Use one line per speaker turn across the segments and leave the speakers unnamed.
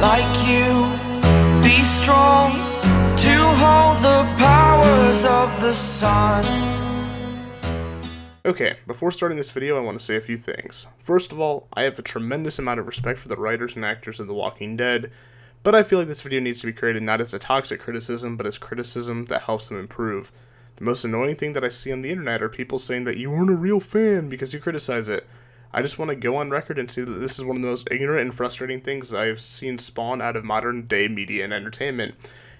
like you. Be strong to hold the powers of the sun.
Okay, before starting this video, I want to say a few things. First of all, I have a tremendous amount of respect for the writers and actors of The Walking Dead, but I feel like this video needs to be created not as a toxic criticism, but as criticism that helps them improve. The most annoying thing that I see on the internet are people saying that you weren't a real fan because you criticize it. I just want to go on record and say that this is one of the most ignorant and frustrating things I have seen spawn out of modern day media and entertainment.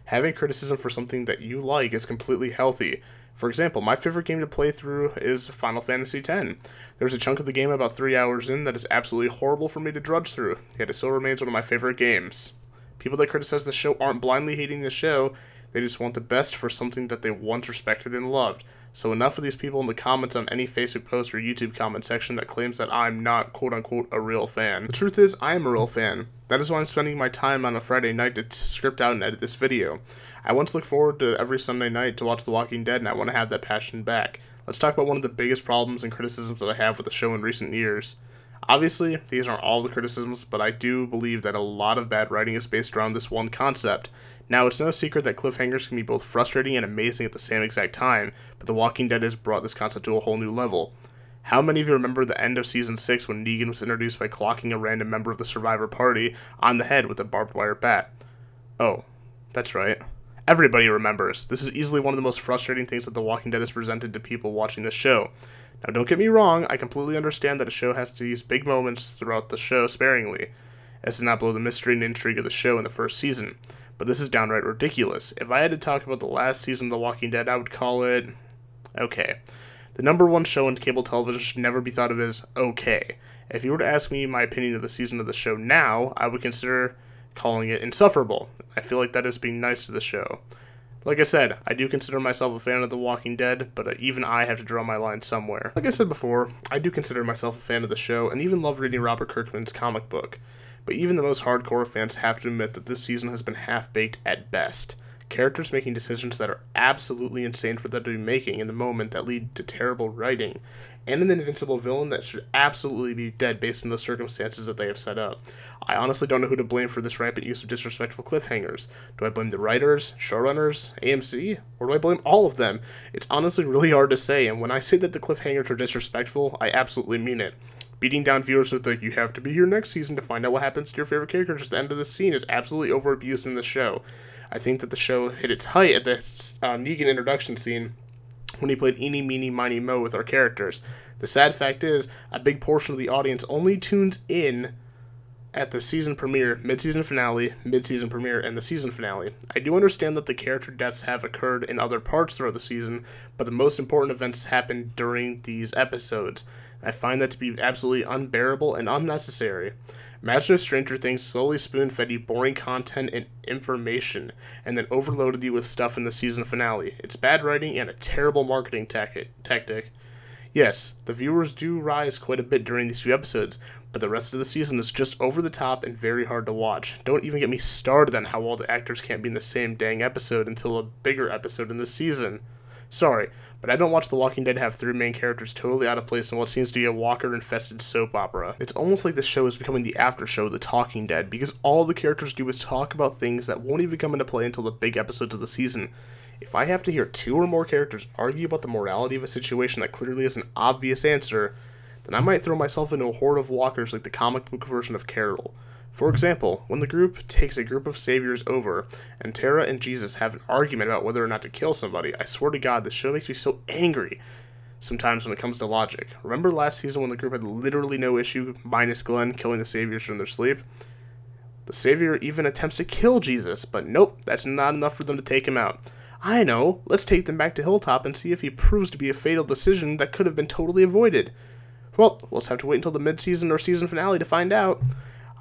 Having criticism for something that you like is completely healthy. For example, my favorite game to play through is Final Fantasy X. There's a chunk of the game about 3 hours in that is absolutely horrible for me to drudge through, yet it still remains one of my favorite games. People that criticize the show aren't blindly hating the show, they just want the best for something that they once respected and loved. So enough of these people in the comments on any Facebook post or YouTube comment section that claims that I'm not quote-unquote a real fan. The truth is, I am a real fan. That is why I'm spending my time on a Friday night to script out and edit this video. I once looked forward to every Sunday night to watch The Walking Dead, and I want to have that passion back. Let's talk about one of the biggest problems and criticisms that I have with the show in recent years. Obviously, these aren't all the criticisms, but I do believe that a lot of bad writing is based around this one concept. Now, it's no secret that cliffhangers can be both frustrating and amazing at the same exact time, but The Walking Dead has brought this concept to a whole new level. How many of you remember the end of Season 6 when Negan was introduced by clocking a random member of the Survivor party on the head with a barbed wire bat? Oh, that's right. Everybody remembers. This is easily one of the most frustrating things that The Walking Dead has presented to people watching this show. Now, don't get me wrong, I completely understand that a show has to use big moments throughout the show sparingly, as to not blow the mystery and intrigue of the show in the first season. But this is downright ridiculous. If I had to talk about the last season of The Walking Dead, I would call it okay. The number one show on cable television should never be thought of as okay. If you were to ask me my opinion of the season of the show now, I would consider calling it insufferable. I feel like that is being nice to the show. Like I said, I do consider myself a fan of The Walking Dead, but even I have to draw my line somewhere. Like I said before, I do consider myself a fan of the show, and even love reading Robert Kirkman's comic book. But even the most hardcore fans have to admit that this season has been half-baked at best. Characters making decisions that are absolutely insane for them to be making in the moment that lead to terrible writing, and an invincible villain that should absolutely be dead based on the circumstances that they have set up. I honestly don't know who to blame for this rampant use of disrespectful cliffhangers. Do I blame the writers, showrunners, AMC, or do I blame all of them? It's honestly really hard to say, and when I say that the cliffhangers are disrespectful, I absolutely mean it. Beating down viewers with the "you have to be here next season to find out what happens to your favorite characters at the end of the scene" is absolutely overabused in the show. I think that the show hit its height at the Negan introduction scene when he played eeny, meeny, miny, mo with our characters. The sad fact is, a big portion of the audience only tunes in at the season premiere, mid-season finale, mid-season premiere, and the season finale. I do understand that the character deaths have occurred in other parts throughout the season, but the most important events happen during these episodes. I find that to be absolutely unbearable and unnecessary. Imagine if Stranger Things slowly spoon-fed you boring content and information, and then overloaded you with stuff in the season finale. It's bad writing and a terrible marketing tactic. Yes, the viewers do rise quite a bit during these few episodes, but the rest of the season is just over the top and very hard to watch. Don't even get me started on how all the actors can't be in the same dang episode until a bigger episode in the season. Sorry, but I don't watch The Walking Dead have three main characters totally out of place in what seems to be a walker-infested soap opera. It's almost like this show is becoming the after show of The Talking Dead, because all the characters do is talk about things that won't even come into play until the big episodes of the season. If I have to hear two or more characters argue about the morality of a situation that clearly has an obvious answer, then I might throw myself into a horde of walkers like the comic book version of Carol. For example, when the group takes a group of saviors over, and Tara and Jesus have an argument about whether or not to kill somebody, I swear to God, the show makes me so angry sometimes when it comes to logic. Remember last season when the group had literally no issue, minus Glenn, killing the saviors from their sleep? The savior even attempts to kill Jesus, but nope, that's not enough for them to take him out. I know, let's take them back to Hilltop and see if he proves to be a fatal decision that could have been totally avoided. Well, we'll just have to wait until the mid-season or season finale to find out.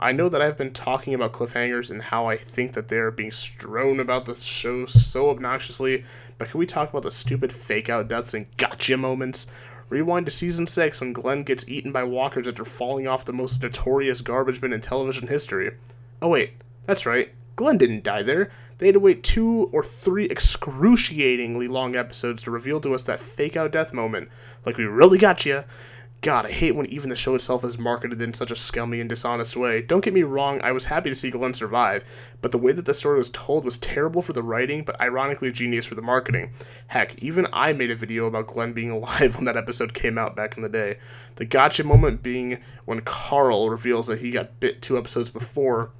I know that I've been talking about cliffhangers and how I think that they're being strewn about the show so obnoxiously, but can we talk about the stupid fake-out deaths and gotcha moments? Rewind to Season 6 when Glenn gets eaten by walkers after falling off the most notorious garbage bin in television history. Oh wait, that's right, Glenn didn't die there. They had to wait 2 or 3 excruciatingly long episodes to reveal to us that fake-out death moment. Like, we really got you. God, I hate when even the show itself is marketed in such a scummy and dishonest way. Don't get me wrong, I was happy to see Glenn survive, but the way that the story was told was terrible for the writing, but ironically genius for the marketing. Heck, even I made a video about Glenn being alive when that episode came out back in the day. The gotcha moment being when Carl reveals that he got bit 2 episodes before,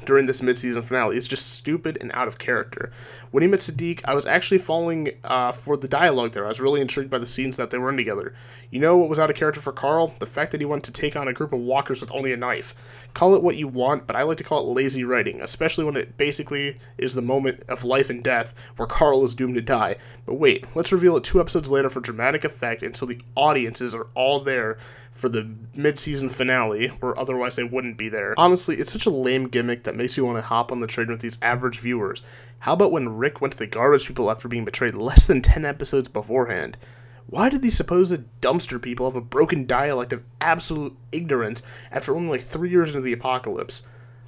during this mid-season finale, is just stupid and out of character. When he met Sadiq, I was actually falling for the dialogue there. I was really intrigued by the scenes that they were in together. You know what was out of character for Carl? The fact that he went to take on a group of walkers with only a knife. Call it what you want, but I like to call it lazy writing, especially when it basically is the moment of life and death where Carl is doomed to die. But wait, let's reveal it 2 episodes later for dramatic effect until the audiences are all there for the mid-season finale, where otherwise they wouldn't be there. Honestly, it's such a lame gimmick that makes you want to hop on the train with these average viewers. How about when Rick went to the garbage people after being betrayed less than 10 episodes beforehand? Why did these supposed dumpster people have a broken dialect of absolute ignorance after only like 3 years into the apocalypse?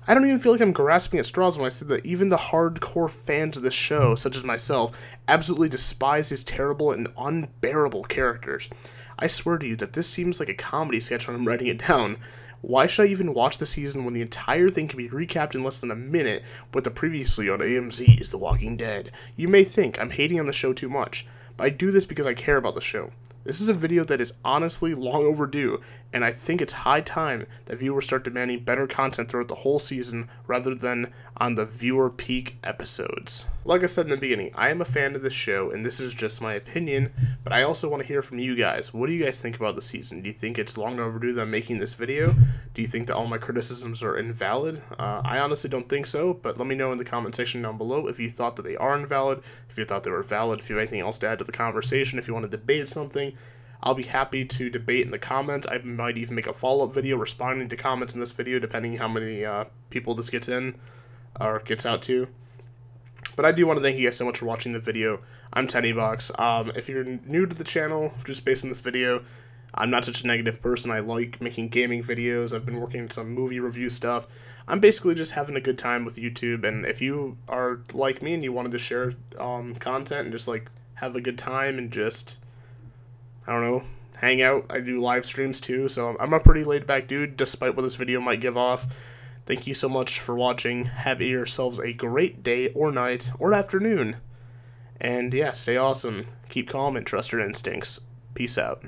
I don't even feel like I'm grasping at straws when I say that even the hardcore fans of this show, such as myself, absolutely despise these terrible and unbearable characters. I swear to you that this seems like a comedy sketch when I'm writing it down. Why should I even watch the season when the entire thing can be recapped in less than a minute with the previously on AMC's The Walking Dead? You may think I'm hating on the show too much, but I do this because I care about the show. This is a video that is honestly long overdue, and I think it's high time that viewers start demanding better content throughout the whole season rather than on the viewer peak episodes. Like I said in the beginning, I am a fan of this show, and this is just my opinion, but I also want to hear from you guys. What do you guys think about the season? Do you think it's long overdue that I'm making this video? Do you think that all my criticisms are invalid? I honestly don't think so, but let me know in the comment section down below if you thought that they are invalid, if you thought they were valid, if you have anything else to add to the conversation, if you want to debate something. I'll be happy to debate in the comments. I might even make a follow-up video responding to comments in this video, depending how many people this gets in, or gets out to. But I do want to thank you guys so much for watching the video. I'm TenneyBox. If you're new to the channel, just based on this video, I'm not such a negative person. I like making gaming videos. I've been working on some movie review stuff. I'm basically just having a good time with YouTube, and if you are like me and you wanted to share content and just like have a good time and just, I don't know, hang out. I do live streams too, so I'm a pretty laid back dude, despite what this video might give off. Thank you so much for watching. Have yourselves a great day or night or afternoon. And yeah, stay awesome. Keep calm and trust your instincts. Peace out.